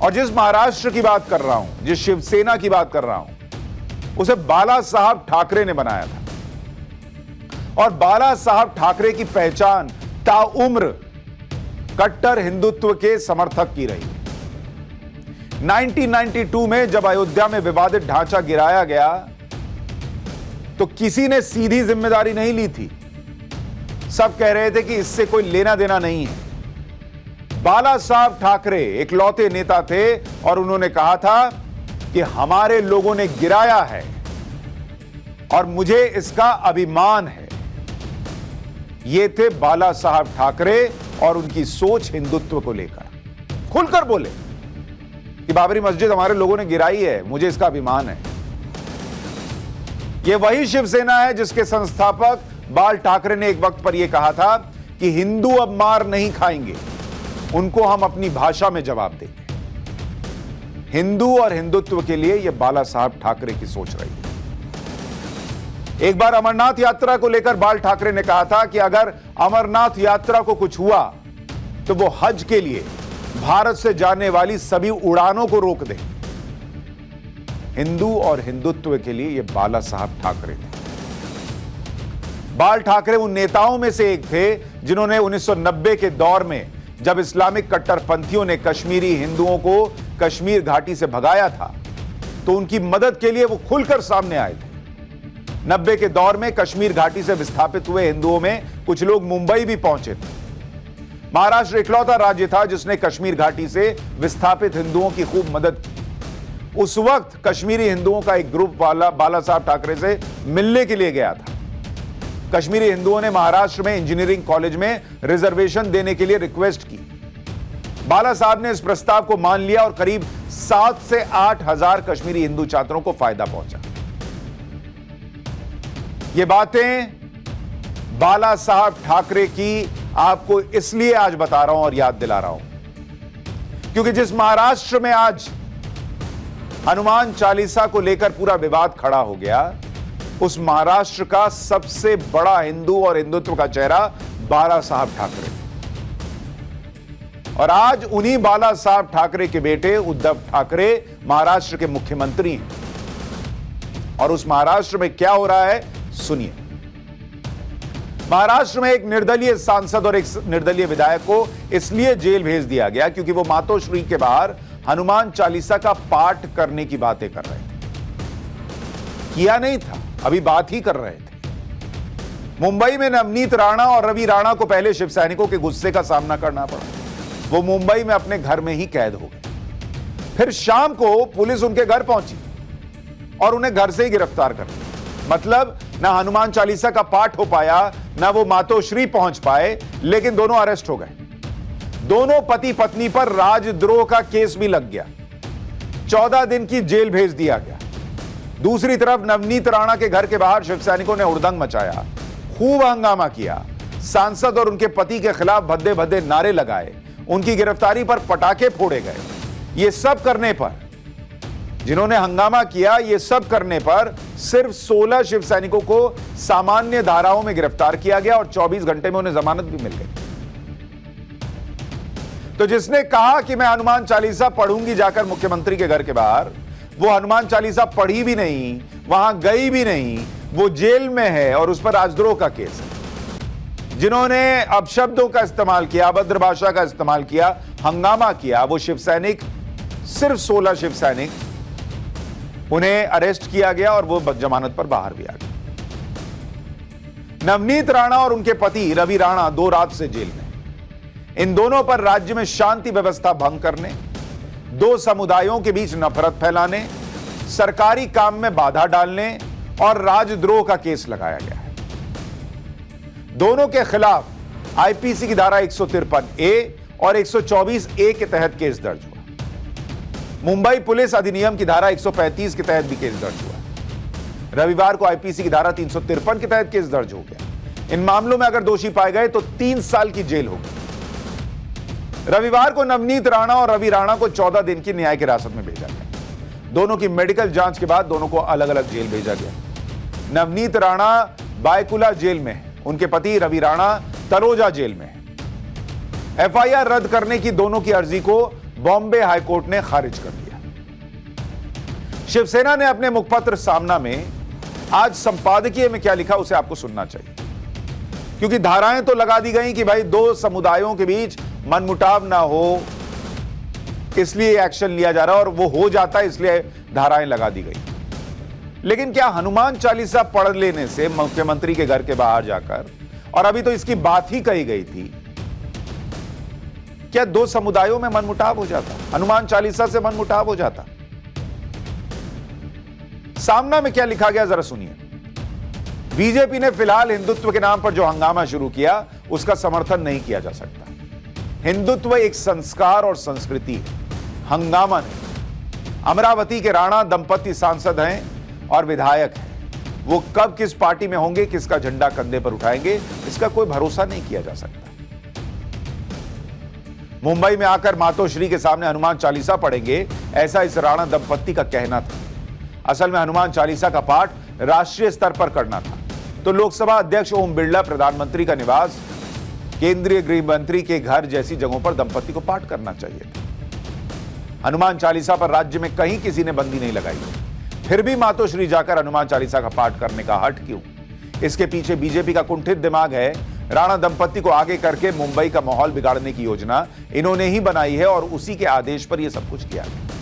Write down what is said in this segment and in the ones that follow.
और जिस महाराष्ट्र की बात कर रहा हूं, जिस शिवसेना की बात कर रहा हूं, उसे बाला साहब ठाकरे ने बनाया था। और बाला साहब ठाकरे की पहचान ताउम्र कट्टर हिंदुत्व के समर्थक की रही। 1992 में जब अयोध्या में विवादित ढांचा गिराया गया तो किसी ने सीधी जिम्मेदारी नहीं ली थी। सब कह रहे थे कि इससे कोई लेना देना नहीं है। बाला साहब ठाकरे इकलौते नेता थे और उन्होंने कहा था कि हमारे लोगों ने गिराया है और मुझे इसका अभिमान है। ये थे बाला साहब ठाकरे और उनकी सोच हिंदुत्व को लेकर। खुलकर बोले कि बाबरी मस्जिद हमारे लोगों ने गिराई है, मुझे इसका अभिमान है। यह वही शिवसेना है जिसके संस्थापक बाल ठाकरे ने एक वक्त पर यह कहा था कि हिंदू अब मार नहीं खाएंगे, उनको हम अपनी भाषा में जवाब देंगे। हिंदू और हिंदुत्व के लिए यह बाला साहब ठाकरे की सोच रही है। एक बार अमरनाथ यात्रा को लेकर बाल ठाकरे ने कहा था कि अगर अमरनाथ यात्रा को कुछ हुआ तो वो हज के लिए भारत से जाने वाली सभी उड़ानों को रोक दें। हिंदू और हिंदुत्व के लिए यह बाला साहब ठाकरे थे। बाल ठाकरे उन नेताओं में से एक थे जिन्होंने 1990 के दौर में जब इस्लामिक कट्टरपंथियों ने कश्मीरी हिंदुओं को कश्मीर घाटी से भगाया था तो उनकी मदद के लिए वो खुलकर सामने आए थे। 90 के दौर में कश्मीर घाटी से विस्थापित हुए हिंदुओं में कुछ लोग मुंबई भी पहुंचे थे। महाराष्ट्र इकलौता राज्य था जिसने कश्मीर घाटी से विस्थापित हिंदुओं की खूब मदद की। उस वक्त कश्मीरी हिंदुओं का एक ग्रुप बाला साहब ठाकरे से मिलने के लिए गया था। कश्मीरी हिंदुओं ने महाराष्ट्र में इंजीनियरिंग कॉलेज में रिजर्वेशन देने के लिए रिक्वेस्ट की। बाला साहब ने इस प्रस्ताव को मान लिया और करीब 7 से 8 हजार कश्मीरी हिंदू छात्रों को फायदा पहुंचा। ये बातें बाला साहब ठाकरे की आपको इसलिए आज बता रहा हूं और याद दिला रहा हूं क्योंकि जिस महाराष्ट्र में आज हनुमान चालीसा को लेकर पूरा विवाद खड़ा हो गया, उस महाराष्ट्र का सबसे बड़ा हिंदू और हिंदुत्व का चेहरा बाला साहब ठाकरे। और आज उन्हीं बाला साहब ठाकरे के बेटे उद्धव ठाकरे महाराष्ट्र के मुख्यमंत्री हैं। और उस महाराष्ट्र में क्या हो रहा है सुनिए। महाराष्ट्र में एक निर्दलीय सांसद और एक निर्दलीय विधायक को इसलिए जेल भेज दिया गया क्योंकि वो मातोश्री के बाहर हनुमान चालीसा का पाठ करने की बातें कर रहे थे। किया नहीं था, अभी बात ही कर रहे थे। मुंबई में नवनीत राणा और रवि राणा को पहले शिव सैनिकों के गुस्से का सामना करना पड़ा। वो मुंबई में अपने घर में ही कैद हो गए। फिर शाम को पुलिस उनके घर पहुंची और उन्हें घर से ही गिरफ्तार कर लिया। मतलब ना हनुमान चालीसा का पाठ हो पाया, ना वो मातोश्री पहुंच पाए, लेकिन दोनों अरेस्ट हो गए। दोनों पति पत्नी पर राजद्रोह का केस भी लग गया। 14 दिन की जेल भेज दिया गया। दूसरी तरफ नवनीत राणा के घर के बाहर शिव सैनिकों ने हुड़दंग मचाया, खूब हंगामा किया। सांसद और उनके पति के खिलाफ भद्दे भद्दे नारे लगाए। उनकी गिरफ्तारी पर पटाखे फोड़े गए। ये सब करने पर, जिन्होंने हंगामा किया, ये सब करने पर सिर्फ 16 शिव सैनिकों को सामान्य धाराओं में गिरफ्तार किया गया और 24 घंटे में उन्हें जमानत भी मिल गई। तो जिसने कहा कि मैं हनुमान चालीसा पढ़ूंगी जाकर मुख्यमंत्री के घर के बाहर, वो हनुमान चालीसा पढ़ी भी नहीं, वहां गई भी नहीं, वो जेल में है और उस पर राजद्रोह का केस है। जिन्होंने अपशब्दों का इस्तेमाल किया, अभद्र भाषा का इस्तेमाल किया, हंगामा किया, वो शिव सैनिक, सिर्फ 16 शिव सैनिक, उन्हें अरेस्ट किया गया और वो जमानत पर बाहर भी आ गए। नवनीत राणा और उनके पति रवि राणा 2 रात से जेल में। इन दोनों पर राज्य में शांति व्यवस्था भंग करने, 2 समुदायों के बीच नफरत फैलाने, सरकारी काम में बाधा डालने और राजद्रोह का केस लगाया गया है। दोनों के खिलाफ आईपीसी की धारा 153A और 124A के तहत केस दर्ज हुआ। मुंबई पुलिस अधिनियम की धारा 135 के तहत भी केस दर्ज हुआ। रविवार को आईपीसी की धारा 353 के तहत केस दर्ज हो गया। इन मामलों में अगर दोषी पाए गए तो 3 साल की जेल होगी। रविवार को नवनीत राणा और रवि राणा को 14 दिन की न्यायिक हिरासत में भेजा गया। दोनों की मेडिकल जांच के बाद दोनों को अलग अलग जेल भेजा गया। नवनीत राणा बायकुला जेल में है, उनके पति रवि राणा तलोजा जेल में है। एफआईआर रद्द करने की दोनों की अर्जी को बॉम्बे हाईकोर्ट ने खारिज कर दिया। शिवसेना ने अपने मुखपत्र सामना में आज संपादकीय में क्या लिखा उसे आपको सुनना चाहिए, क्योंकि धाराएं तो लगा दी गई कि भाई दो समुदायों के बीच मनमुटाव ना हो, इसलिए एक्शन लिया जा रहा है, और वो हो जाता है इसलिए धाराएं लगा दी गई। लेकिन क्या हनुमान चालीसा पढ़ लेने से मुख्यमंत्री के घर के बाहर जाकर, और अभी तो इसकी बात ही कही गई थी, क्या दो समुदायों में मनमुटाव हो जाता? हनुमान चालीसा से मनमुटाव हो जाता? सामना में क्या लिखा गया जरा सुनिए। बीजेपी ने फिलहाल हिंदुत्व के नाम पर जो हंगामा शुरू किया उसका समर्थन नहीं किया जा सकता। हिंदुत्व एक संस्कार और संस्कृति है, हंगामा नहीं। अमरावती के राणा दंपति सांसद हैं और विधायक हैं। वो कब किस पार्टी में होंगे, किसका झंडा कंधे पर उठाएंगे, इसका कोई भरोसा नहीं किया जा सकता। मुंबई में आकर मातोश्री के सामने हनुमान चालीसा पढ़ेंगे, ऐसा इस राणा दंपति का कहना था। असल में हनुमान चालीसा का पाठ राष्ट्रीय स्तर पर करना था, तो लोकसभा अध्यक्ष ओम बिरला, प्रधानमंत्री का निवास, केंद्रीय गृह मंत्री के घर जैसी जगहों पर दंपति को पाठ करना चाहिए था। हनुमान चालीसा पर राज्य में कहीं किसी ने बंदी नहीं लगाई, फिर भी मातोश्री जाकर हनुमान चालीसा का पाठ करने का हट क्यों? इसके पीछे बीजेपी का कुंठित दिमाग है। राणा दंपति को आगे करके मुंबई का माहौल बिगाड़ने की योजना इन्होंने ही बनाई है और उसी के आदेश पर यह सब कुछ किया गया।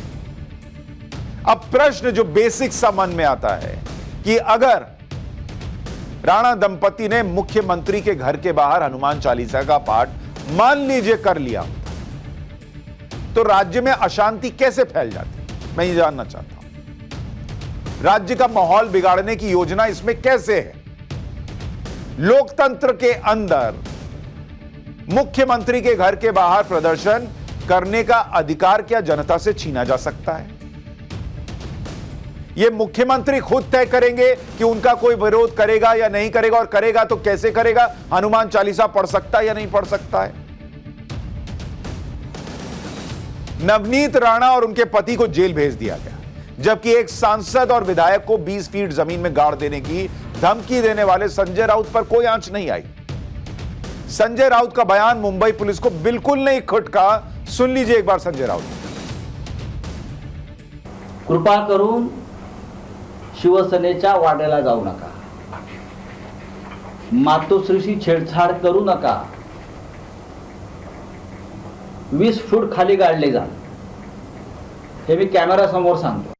अब प्रश्न जो बेसिक सा मन में आता है कि अगर राणा दंपति ने मुख्यमंत्री के घर के बाहर हनुमान चालीसा का पाठ मान लीजिए कर लिया, तो राज्य में अशांति कैसे फैल जाती, मैं ये जानना चाहता हूं। राज्य का माहौल बिगाड़ने की योजना इसमें कैसे है? लोकतंत्र के अंदर मुख्यमंत्री के घर के बाहर प्रदर्शन करने का अधिकार क्या जनता से छीना जा सकता है? यह मुख्यमंत्री खुद तय करेंगे कि उनका कोई विरोध करेगा या नहीं करेगा, और करेगा तो कैसे करेगा, हनुमान चालीसा पढ़ सकता है या नहीं पढ़ सकता है। नवनीत राणा और उनके पति को जेल भेज दिया गया, जबकि एक सांसद और विधायक को 20 फीट जमीन में गाड़ देने की धमकी देने वाले संजय राउत पर कोई आंच नहीं आई। संजय राउत का बयान मुंबई पुलिस को बिल्कुल नहीं खटका। सुन लीजिए एक बार संजय राउत। कृपा करून शिवसेनेच्या वाड्याला जाऊ नका, मातोश्रीशी छेडछाड करू नका, 20 फूट खाली गाडले जा, हे मी कॅमेरा समोर सांगतो।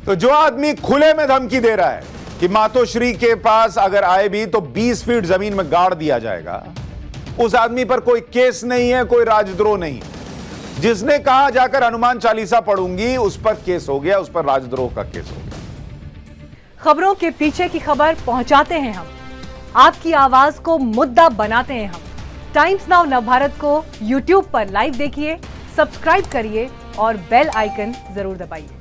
तो जो आदमी खुले में धमकी दे रहा है कि मातोश्री के पास अगर आए भी तो 20 फीट जमीन में गाड़ दिया जाएगा, उस आदमी पर कोई केस नहीं है, कोई राजद्रोह नहीं है। जिसने कहा जाकर हनुमान चालीसा पढ़ूंगी, उस पर केस हो गया, उस पर राजद्रोह का केस हो गया। खबरों के पीछे की खबर पहुंचाते हैं हम, आपकी आवाज को मुद्दा बनाते हैं हम। टाइम्स नाउ नवभारत को YouTube पर लाइव देखिए, सब्सक्राइब करिए और बेल आइकन जरूर दबाइए।